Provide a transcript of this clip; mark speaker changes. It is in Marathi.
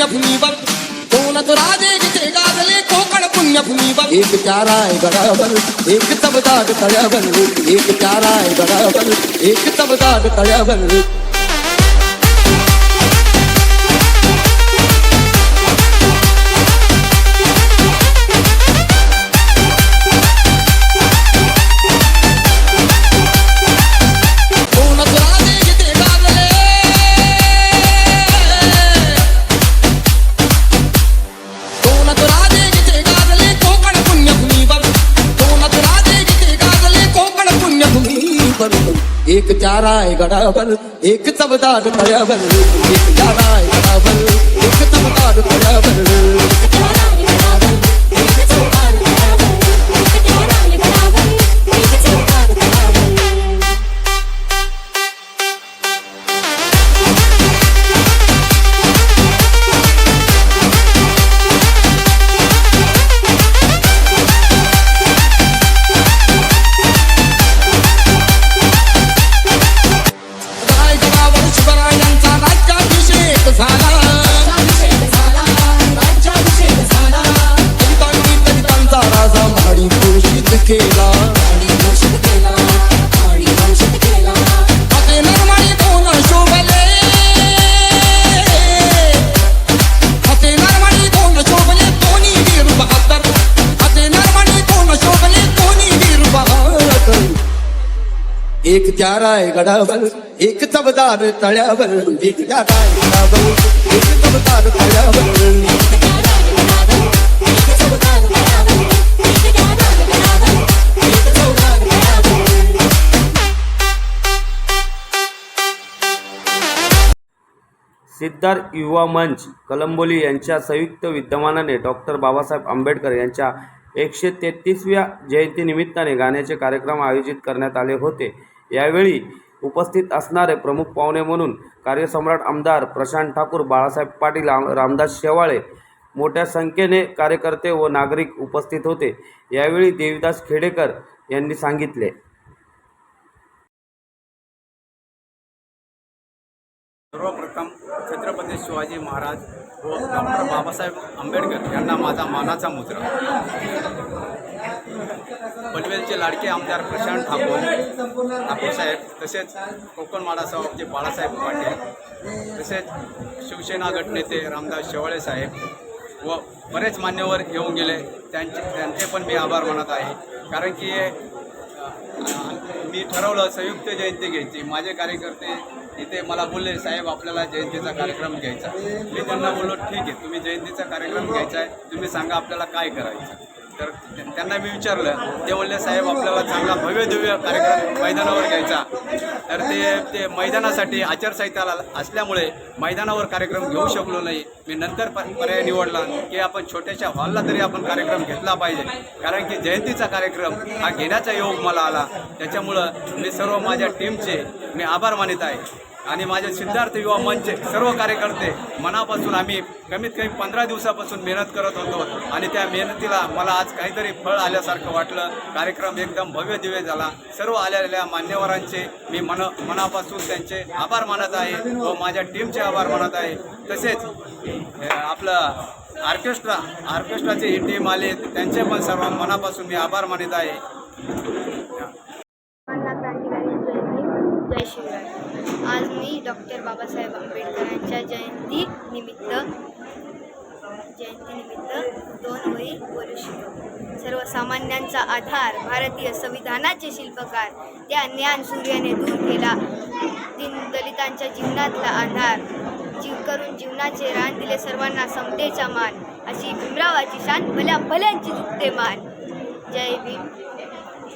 Speaker 1: पुण्यभूमीवर दोन राजे जिथे गाजले कोकण पुण्यभूमीवर एक चारा आहे गडावर एक तबदाद तळ्यावर एक चारा आहे गडावर एक तबदाद तळ्यावर एक चारा आहे गडावर एक तबदाद तळ्यावर एक चारा आहे गडावर एक तबदाद तळ्यावर एक चारा आहे गडावर एक तबदार तळ्यावर एक चारा आहे गडावर एक तबदार तळ्यावर
Speaker 2: सिद्धार्थ युवा मंच कलंबोली यांच्या संयुक्त विद्यमानाने डॉक्टर बाबासाहेब आंबेडकर यांच्या 133व्या जयंतीनिमित्ताने गाण्याचे कार्यक्रम आयोजित करण्यात आले होते। यावेळी उपस्थित असणारे प्रमुख पाहुणे म्हणून कार्यसम्राट आमदार प्रशांत ठाकूर, बाळासाहेब पाटील, रामदास शेवाळे, मोठ्या संख्येने कार्यकर्ते व नागरिक उपस्थित होते। यावेळी देवीदास खेडेकर यांनी सांगितले,
Speaker 3: सर्वप्रथम छत्रपती शिवाजी महाराज व डॉक्टर बाबासाहेब आंबेडकर यांना माझा मानाचा मुजरा। पनवेलचे लाडके आमदार प्रशांत ठाकूर साहेब, तसेच कोकण माडा साहेबचे बाळासाहेब पाटील, तसेच शिवसेना गटनेते रामदास शेवाळे साहेब व बरेच मान्यवर येऊन गेले, त्यांचे पण मी आभार मानत आहे। कारण की मी ठरवलं संयुक्त जयंती घ्यायची। माझे कार्यकर्ते इथे मला बोलले, साहेब आपल्याला जयंतीचा कार्यक्रम घ्यायचा। मी त्यांना बोललो, ठीक आहे, तुम्ही जयंतीचा कार्यक्रम घ्यायचा आहे, तुम्ही सांगा आपल्याला काय करायचं। तर त्यांना मी विचारलं, ते बोलले, साहेब आपल्याला चांगला भव्य दिव्य कार्यक्रम मैदानावर घ्यायचा। तर ते मैदानासाठी आचारसंहिता असल्यामुळे मैदानावर कार्यक्रम घेऊ शकलो नाही। मी नंतर पर्याय निवडला की आपण छोट्याशा हॉलला तरी आपण कार्यक्रम घेतला पाहिजे, कारण की जयंतीचा कार्यक्रम हा घेण्याचा योग मला आला। त्याच्यामुळं मी सर्व माझ्या टीमचे मी आभार मानित आहे आणि माझे सिद्धार्थ युवा मंचचे सर्व कार्यकर्ते मनापासून आम्ही कमीत कमी 15 दिवसापासून मेहनत करत होतो आणि त्या मेहनतीला मला आज काहीतरी फळ आल्यासारखं वाटलं। कार्यक्रम एकदम भव्य दिव्य झाला। सर्व आलेल्या मान्यवरांचे मी मनापासून त्यांचे आभार मानत आहे व माझ्या टीमचे आभार मानत आहे। तसेच आपलं ऑर्केस्ट्राचे ही टीम आले, त्यांचे पण सर्व मनापासून मी आभार मानित आहे।
Speaker 4: जय शिवराय। आज मी डॉक्टर बाबासाहेब आंबेडकरांच्या जयंतीनिमित्त 2 ओळी बोलू इच्छितो। सर्वसामान्यांचा आधार, भारतीय संविधानाचे शिल्पकार, त्या ज्ञान सूर्याने दूर केला। दलितांच्या जीवनातला आधार करून जीवनाचे रान दिले, सर्वांना समतेचा मान, अशी भीमरावाची शान, भल्यांची चुकते मान। जय भीम।